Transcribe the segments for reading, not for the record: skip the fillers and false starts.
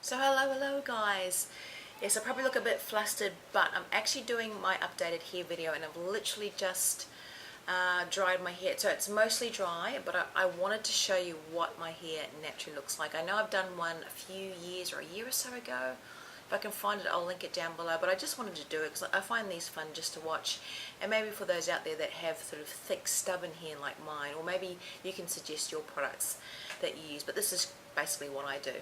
So hello guys. Yes, I probably look a bit flustered, but I'm actually doing my updated hair video and I've literally just dried my hair. So it's mostly dry, but I wanted to show you what my hair naturally looks like. I know I've done one a few years or a year or so ago. If I can find it, I'll link it down below, but I just wanted to do it because I find these fun just to watch, and maybe for those out there that have sort of thick stubborn hair like mine, or maybe you can suggest your products that you use, but this is basically what I do.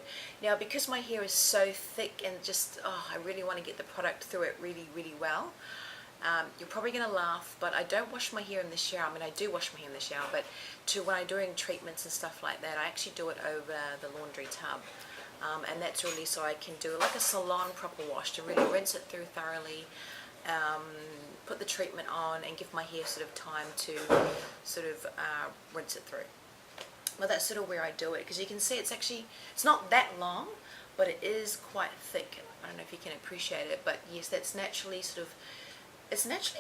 Now, because my hair is so thick and just, I really want to get the product through it really well. You're probably going to laugh, but I don't wash my hair in the shower. I mean, I do wash my hair in the shower, but when I'm doing treatments and stuff like that, I actually do it over the laundry tub. And that's really so I can do like a salon proper wash to really rinse it through thoroughly, put the treatment on and give my hair sort of time to sort of rinse it through. Well, that's sort of where I do it, because you can see it's not that long, but it is quite thick. I don't know if you can appreciate it, but yes, it's naturally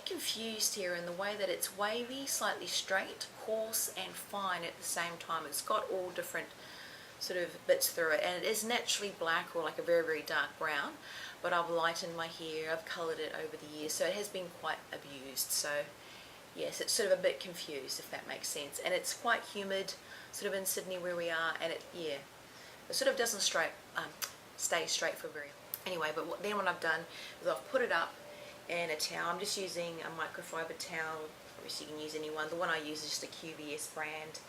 confused here in the way that it's wavy, slightly straight, coarse and fine at the same time. It's got all different sort of bits through it, and it is naturally black or like a very dark brown, but I've lightened my hair, I've coloured it over the years, so it has been quite abused. So yes, it's sort of a bit confused, if that makes sense, and it's quite humid sort of in Sydney where we are, and it sort of doesn't stay straight for very long. Anyway, but then what I've done is I've put it up in a towel. I'm just using a microfiber towel. Obviously you can use any one. The one I use is just a QVS brand,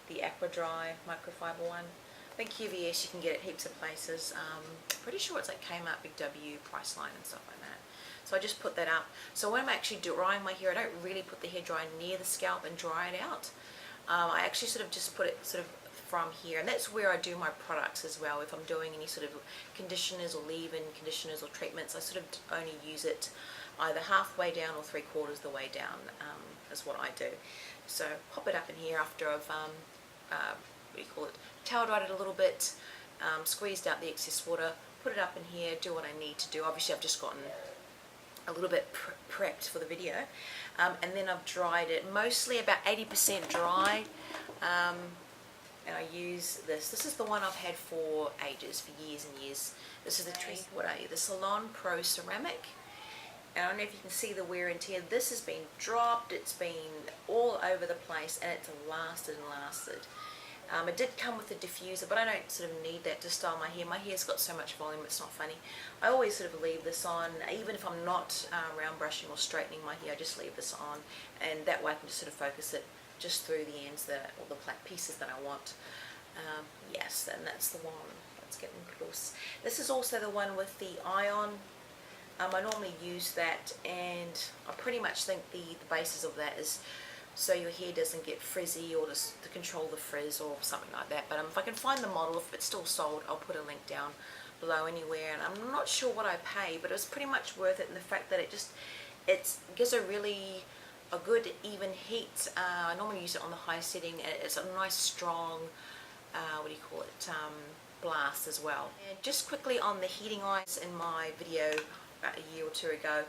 the Aqua Dry Microfiber one. I think QVS you can get it heaps of places. Pretty sure it's like Kmart, Big W, Priceline and stuff like that. So I just put that up. So when I'm actually drying my hair, I don't really put the hair dryer near the scalp and dry it out. I actually sort of just put it sort of from here, and that's where I do my products as well. If I'm doing any sort of conditioners or leave-in conditioners or treatments, I sort of only use it either halfway down or 3/4 the way down, is what I do. So pop it up in here after I've towel dried it a little bit, squeezed out the excess water, put it up in here, do what I need to do. Obviously I've just gotten a little bit prepped for the video, and then I've dried it mostly about 80% dry, and I use this is the one I've had for ages, for years and years. This is the Salon ProCeramic, and I don't know if you can see the wear and tear. This has been dropped, it's been all over the place, and it's lasted and lasted. It did come with a diffuser, but I don't sort of need that to style my hair. My hair's got so much volume, it's not funny. I always sort of leave this on, even if I'm not round brushing or straightening my hair, I just leave this on, and that way I can just sort of focus it just through the ends, all the pieces that I want. Yes, and that's the one. Let's get close. This is also the one with the ion. I normally use that, and I pretty much think the basis of that is so your hair doesn't get frizzy, or to control the frizz or something like that. But if I can find the model, if it's still sold, I'll put a link down below anywhere. And I'm not sure what I pay, but it was pretty much worth it in the fact that it gives a good even heat. I normally use it on the high setting, and it's a nice strong blast as well. And just quickly on the heating eyes in my video about a year or two ago,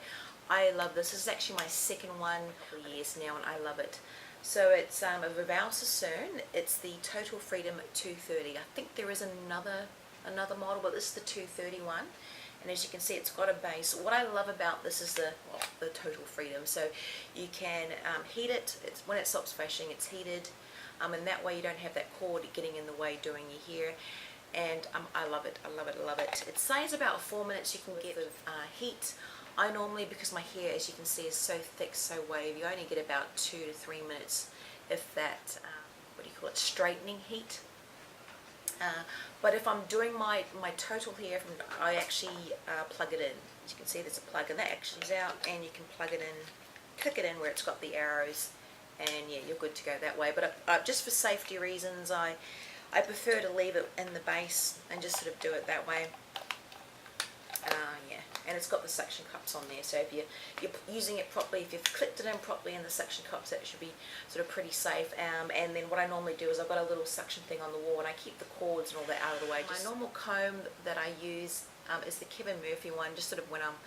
I love this. This is actually my second one for years now, and I love it. So it's a Davroe Thermaprotect. It's the Total Freedom 230. I think there is another model, but this is the 230 one. And as you can see, it's got a base. What I love about this is the Total Freedom. So you can heat it. When it stops flashing, it's heated, and that way you don't have that cord getting in the way doing your hair. And I love it. I love it. I love it. It says about 4 minutes you can get heat. I normally, because my hair, as you can see, is so thick, so wavy, you only get about 2 to 3 minutes, if that, straightening heat. But if I'm doing my total hair, I actually plug it in. As you can see, there's a plug, and that actually is out, and you can plug it in, click it in where it's got the arrows, and yeah, you're good to go that way. But just for safety reasons, I prefer to leave it in the base and just sort of do it that way. Yeah, and it's got the suction cups on there, so if you're using it properly, if you've clicked it in properly in the suction cups, that should be sort of pretty safe. And then what I normally do is I've got a little suction thing on the wall, and I keep the cords and all that out of the way. My normal comb that I use is the Kevin Murphy one, just sort of when I'm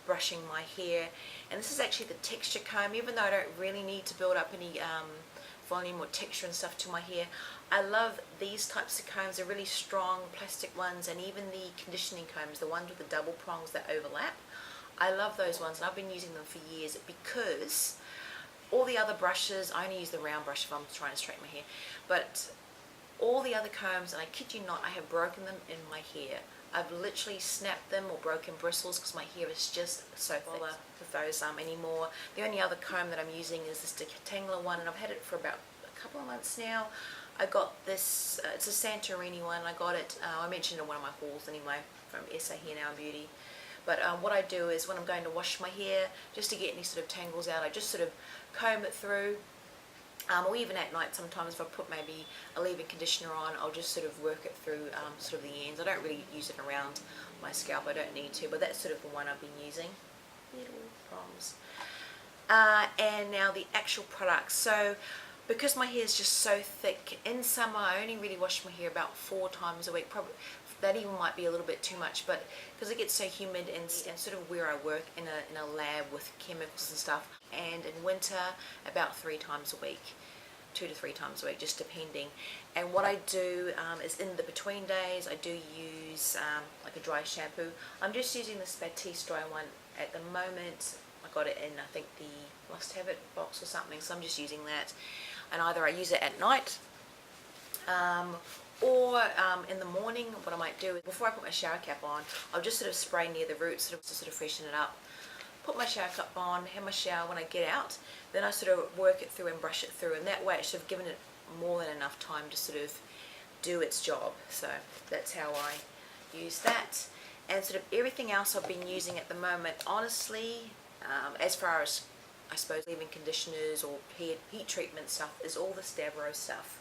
brushing my hair. And this is actually the texture comb, even though I don't really need to build up any volume or texture and stuff to my hair. I love these types of combs. They're really strong plastic ones, and even the conditioning combs, the ones with the double prongs that overlap. I love those ones, and I've been using them for years because all the other brushes, I only use the round brush if I'm trying to straighten my hair, but all the other combs, and I kid you not, I have broken them in my hair. I've literally snapped them or broken bristles because my hair is just so thick with those anymore. The only other comb that I'm using is this Detangler one, and I've had it for about a couple of months now. I got this, it's a Santorini one. I got it, I mentioned it in one of my hauls anyway, from SA Hair Now Beauty. But what I do is when I'm going to wash my hair, just to get any sort of tangles out, I just sort of comb it through. Or even at night sometimes if I put maybe a leave-in conditioner on, I'll just sort of work it through sort of the ends. I don't really use it around my scalp, I don't need to, but that's sort of the one I've been using. Little problems. And now the actual products. So because my hair is just so thick, in summer I only really wash my hair about 4 times a week. Probably that even might be a little bit too much, but because it gets so humid and sort of where I work in a lab with chemicals and stuff, and in winter about 3 times a week, 2 to 3 times a week, just depending. And what I do is in the between days I do use like a dry shampoo. I'm just using this Batiste dry one at the moment. I got it in, I think, the Must Have It box or something, so I'm just using that. And either I use it at night or in the morning. What I might do is before I put my shower cap on, I'll just sort of spray near the roots to sort of freshen it up. Put my shower cap on, have my shower when I get out, then I sort of work it through and brush it through, and that way it's sort of given it more than enough time to sort of do its job. So that's how I use that. And sort of everything else I've been using at the moment, honestly, as far as I suppose leave-in conditioners or heat treatment stuff, is all this Davroe stuff.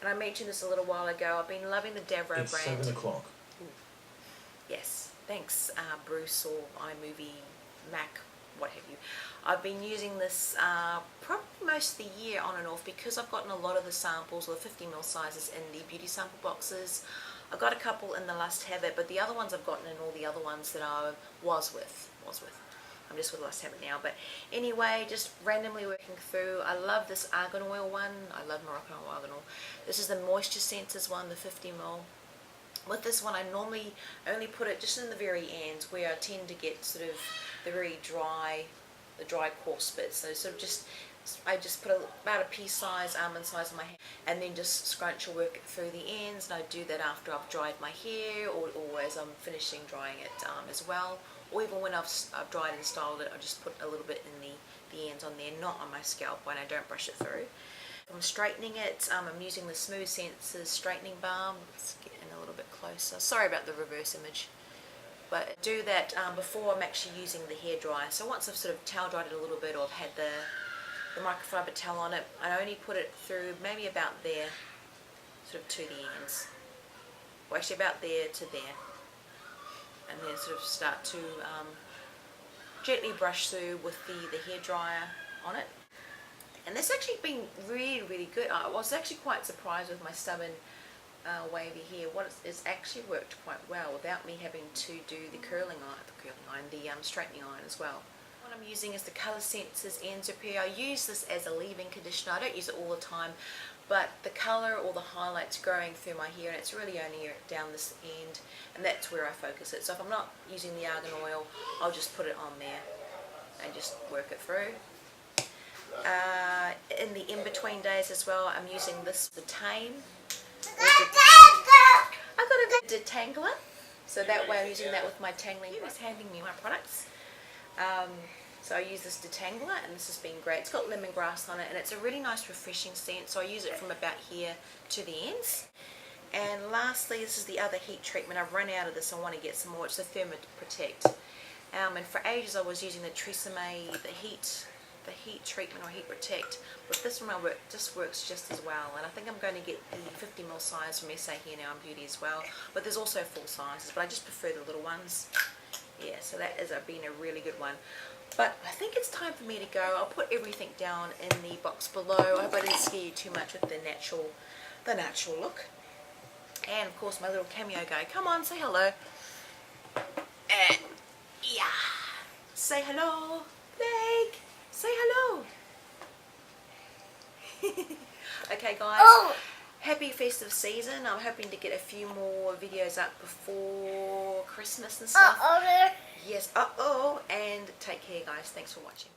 And I mentioned this a little while ago, I've been loving the Davroe brand. It's 7 o'clock. Yes, thanks Bruce or iMovie, Mac, what have you. I've been using this probably most of the year on and off because I've gotten a lot of the samples or the 50ml sizes in the beauty sample boxes. I've got a couple in the Must Have It, but the other ones I've gotten in all the other ones that I was with. I'm just with Must Have It now, but anyway, just randomly working through. I love this Argan oil one. I love Moroccan oil argan oil. This is the Moisture Sensors one, the 50ml. With this one, I normally only put it just in the very ends where I tend to get sort of the very dry, coarse bits. So sort of I just put about a pea-size, almond size in my hair, and then just scrunch or work it through the ends. And I do that after I've dried my hair, or as I'm finishing drying it as well. Or even when I've dried and styled it, I just put a little bit in the ends on there, not on my scalp when I don't brush it through. I'm straightening it. I'm using the Smooth Senses straightening balm. Let's get in a little bit closer. Sorry about the reverse image. But I do that before I'm actually using the hairdryer. So once I've sort of towel dried it a little bit, or I've had the microfiber towel on it, I only put it through maybe about there, sort of to the ends. Well, actually about there to there. And then sort of start to gently brush through with the hairdryer on it. And this actually been really, really good. I was actually quite surprised with my stubborn wavy hair. It's actually worked quite well without me having to do the straightening iron as well. What I'm using is the Colour Sensors Enzo Repair. I use this as a leave-in conditioner. I don't use it all the time, but the colour or the highlights growing through my hair, and it's really only down this end, and that's where I focus it. So if I'm not using the argan oil, I'll just put it on there and just work it through. In the in-between days as well, I'm using this, the Tame. I got a detangler, so that way I'm using that with my tangling. He's handing me my products. So I use this detangler, and this has been great. It's got lemongrass on it, and it's a really nice refreshing scent, so I use it from about here to the ends. And lastly, this is the other heat treatment. I've run out of this. I want to get some more. It's the Thermaprotect. And for ages I was using the TRESemme, the heat treatment or heat protect, but this one just works just as well. And I think I'm going to get the 50ml size from SA Hair Now Beauty as well, but there's also full sizes, but I just prefer the little ones. Yeah, so that has been a really good one. But I think it's time for me to go. I'll put everything down in the box below. I hope I didn't scare you too much with the natural look. And of course my little cameo guy. Come on, say hello. Yeah. Say hello. Blake. Say hello. Okay guys, happy festive season. I'm hoping to get a few more videos up before Christmas and stuff. Yes, and take care guys. Thanks for watching.